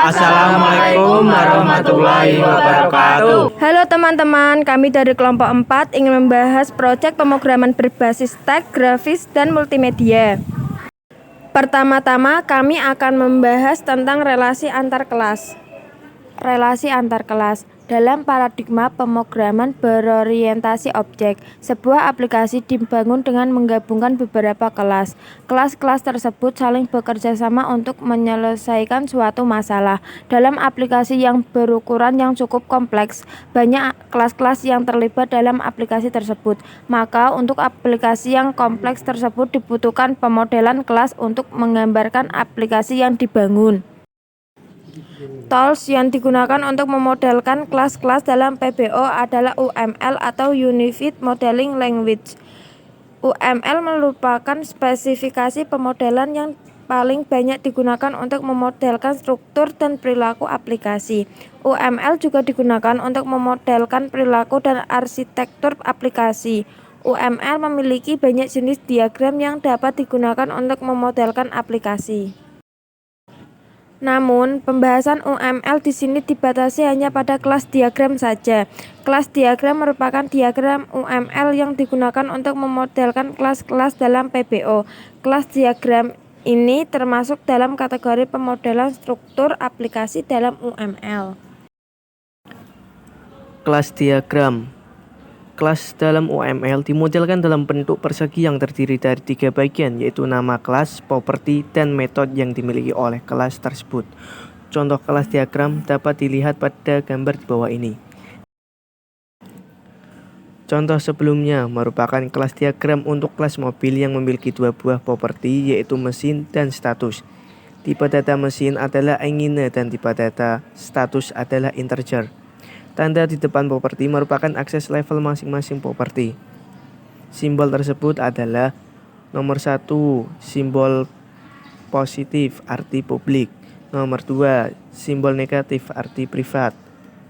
Assalamualaikum warahmatullahi wabarakatuh. Halo teman-teman, kami dari kelompok 4 ingin membahas proyek pemrograman berbasis teks, grafis, dan multimedia. Pertama-tama kami akan membahas tentang relasi antar kelas. Relasi antar kelas dalam paradigma pemrograman berorientasi objek, sebuah aplikasi dibangun dengan menggabungkan beberapa kelas. Kelas-kelas tersebut saling bekerja sama untuk menyelesaikan suatu masalah. Dalam aplikasi yang berukuran yang cukup kompleks, banyak kelas-kelas yang terlibat dalam aplikasi tersebut. Maka untuk aplikasi yang kompleks tersebut dibutuhkan pemodelan kelas untuk menggambarkan aplikasi yang dibangun. Tools yang digunakan untuk memodelkan kelas-kelas dalam PBO adalah UML atau Unified Modeling Language. UML merupakan spesifikasi pemodelan yang paling banyak digunakan untuk memodelkan struktur dan perilaku aplikasi. UML juga digunakan untuk memodelkan perilaku dan arsitektur aplikasi. UML memiliki banyak jenis diagram yang dapat digunakan untuk memodelkan aplikasi. Namun, pembahasan UML di sini dibatasi hanya pada kelas diagram saja. Kelas diagram merupakan diagram UML yang digunakan untuk memodelkan kelas-kelas dalam PBO. Kelas diagram ini termasuk dalam kategori pemodelan struktur aplikasi dalam UML. Kelas diagram. Kelas dalam UML dimodelkan dalam bentuk persegi yang terdiri dari 3 bagian, yaitu nama kelas, properti, dan metode yang dimiliki oleh kelas tersebut. Contoh kelas diagram dapat dilihat pada gambar di bawah ini. Contoh sebelumnya merupakan kelas diagram untuk kelas mobil yang memiliki 2 buah properti, yaitu mesin dan status. Tipe data mesin adalah engine dan tipe data status adalah integer. Tanda di depan properti merupakan akses level masing-masing properti. Simbol tersebut adalah nomor 1 simbol positif arti publik, nomor 2 simbol negatif arti privat,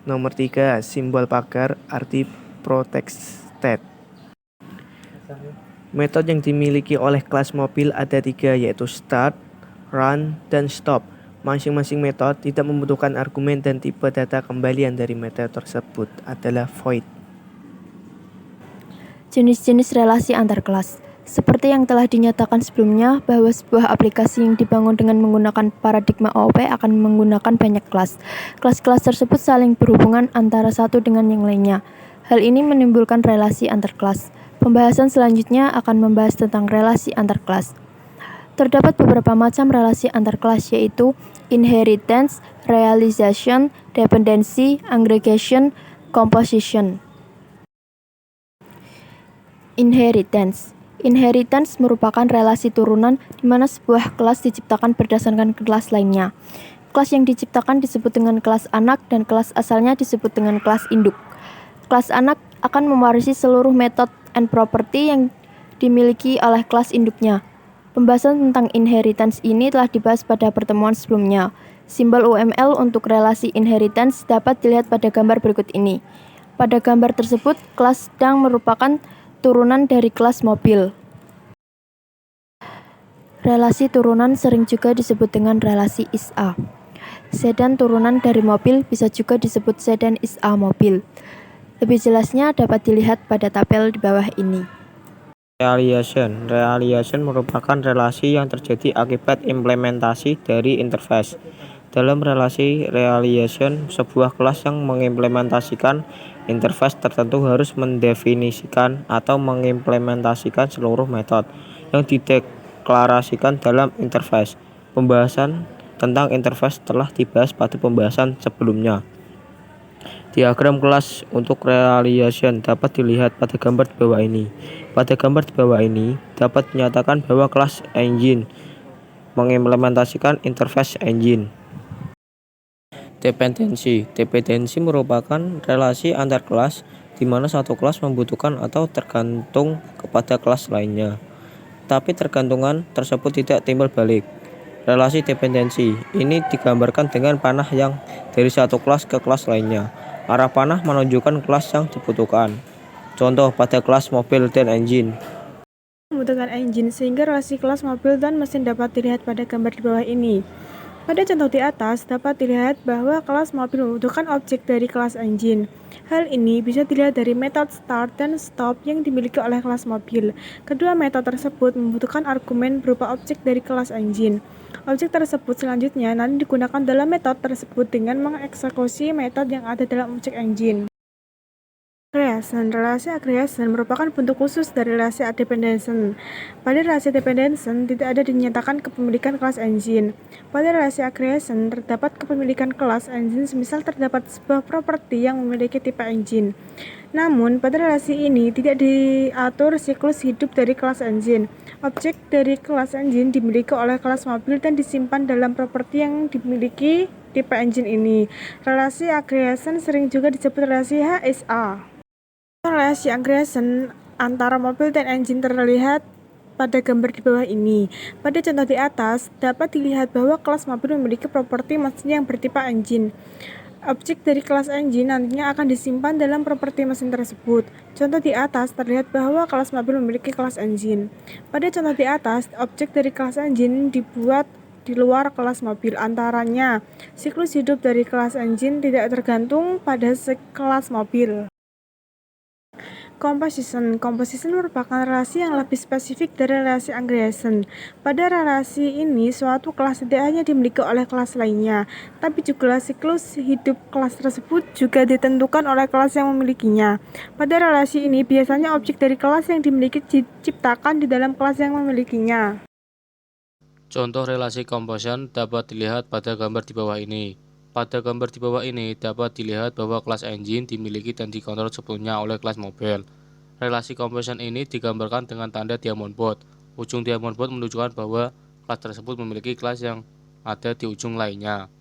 nomor 3 simbol pagar arti protected. Metode yang dimiliki oleh kelas mobil ada 3, yaitu start, run, dan stop. Masing-masing metode tidak membutuhkan argumen dan tipe data kembalian dari metode tersebut adalah void. Jenis-jenis relasi antar kelas. Seperti yang telah dinyatakan sebelumnya, bahwa sebuah aplikasi yang dibangun dengan menggunakan paradigma OOP akan menggunakan banyak kelas. Kelas-kelas tersebut saling berhubungan antara satu dengan yang lainnya. Hal ini menimbulkan relasi antar kelas. Pembahasan selanjutnya akan membahas tentang relasi antar kelas. Terdapat beberapa macam relasi antar kelas, yaitu inheritance, realization, dependency, aggregation, composition. Inheritance. Inheritance merupakan relasi turunan di mana sebuah kelas diciptakan berdasarkan kelas lainnya. Kelas yang diciptakan disebut dengan kelas anak dan kelas asalnya disebut dengan kelas induk. Kelas anak akan mewarisi seluruh metode and property yang dimiliki oleh kelas induknya. Pembahasan tentang inheritance ini telah dibahas pada pertemuan sebelumnya. Simbol UML untuk relasi inheritance dapat dilihat pada gambar berikut ini. Pada gambar tersebut, kelas sedang merupakan turunan dari kelas mobil. Relasi turunan sering juga disebut dengan relasi is-A. Sedan turunan dari mobil bisa juga disebut sedan is-A mobil. Lebih jelasnya dapat dilihat pada tabel di bawah ini. Realization merupakan relasi yang terjadi akibat implementasi dari interface. Dalam relasi realization, sebuah kelas yang mengimplementasikan interface tertentu harus mendefinisikan atau mengimplementasikan seluruh metode yang dideklarasikan dalam interface. Pembahasan tentang interface telah dibahas pada pembahasan sebelumnya. Diagram kelas untuk realization dapat dilihat pada gambar di bawah ini. Pada gambar di bawah ini dapat dinyatakan bahwa kelas engine mengimplementasikan interface engine. Dependensi merupakan relasi antar kelas di mana satu kelas membutuhkan atau tergantung kepada kelas lainnya. Tapi tergantungan tersebut tidak timbal balik. Relasi dependensi ini digambarkan dengan panah yang dari satu kelas ke kelas lainnya. Arah panah menunjukkan kelas yang dibutuhkan. Contoh pada kelas mobil dan engine. Membutuhkan engine sehingga relasi kelas mobil dan mesin dapat dilihat pada gambar di bawah ini. Pada contoh di atas, dapat dilihat bahwa kelas mobil membutuhkan objek dari kelas engine. Hal ini bisa dilihat dari metode start dan stop yang dimiliki oleh kelas mobil. Kedua metode tersebut membutuhkan argumen berupa objek dari kelas engine. Objek tersebut selanjutnya nanti digunakan dalam metode tersebut dengan mengeksekusi metode yang ada dalam objek engine. Relasi agreation merupakan bentuk khusus dari relasi dependence. Pada relasi dependence tidak ada dinyatakan kepemilikan kelas engine. Pada relasi agreation terdapat kepemilikan kelas engine semisal terdapat sebuah properti yang memiliki tipe engine. Namun, pada relasi ini tidak diatur siklus hidup dari kelas engine. Objek dari kelas engine dimiliki oleh kelas mobil dan disimpan dalam properti yang dimiliki tipe engine ini. Relasi agreation sering juga disebut relasi HSA. Relasi agreation antara mobil dan engine terlihat pada gambar di bawah ini. Pada contoh di atas, dapat dilihat bahwa kelas mobil memiliki properti mesin yang bertipe engine. Objek dari kelas engine nantinya akan disimpan dalam properti mesin tersebut. Contoh di atas terlihat bahwa kelas mobil memiliki kelas engine. Pada contoh di atas, objek dari kelas engine dibuat di luar kelas mobil. Antaranya, siklus hidup dari kelas engine tidak tergantung pada kelas mobil. Composition merupakan relasi yang lebih spesifik dari relasi agreation. Pada relasi ini, suatu kelas tidak hanya dimiliki oleh kelas lainnya, tapi juga siklus hidup kelas tersebut juga ditentukan oleh kelas yang memilikinya. Pada relasi ini, biasanya objek dari kelas yang dimiliki diciptakan di dalam kelas yang memilikinya. Contoh relasi composition dapat dilihat pada gambar di bawah ini. Pada gambar di bawah ini dapat dilihat bahwa kelas engine dimiliki dan dikontrol sebelumnya oleh kelas mobil. Relasi composition ini digambarkan dengan tanda diamond board. Ujung diamond board menunjukkan bahwa kelas tersebut memiliki kelas yang ada di ujung lainnya.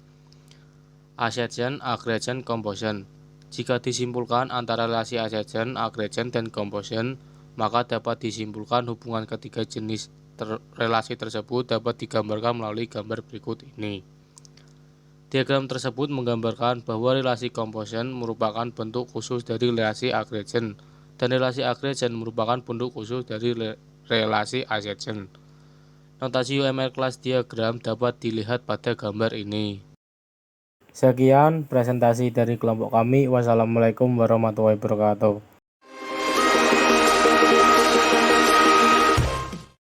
Accession, aggregation, composition. Jika disimpulkan antara relasi accession, aggregation, dan composition, maka dapat disimpulkan hubungan ketiga jenis relasi tersebut dapat digambarkan melalui gambar berikut ini. Diagram tersebut menggambarkan bahwa relasi composition merupakan bentuk khusus dari relasi aggregation dan relasi aggregation merupakan bentuk khusus dari relasi accession. Notasi UML kelas diagram dapat dilihat pada gambar ini. Sekian presentasi dari kelompok kami. Wassalamualaikum warahmatullahi wabarakatuh.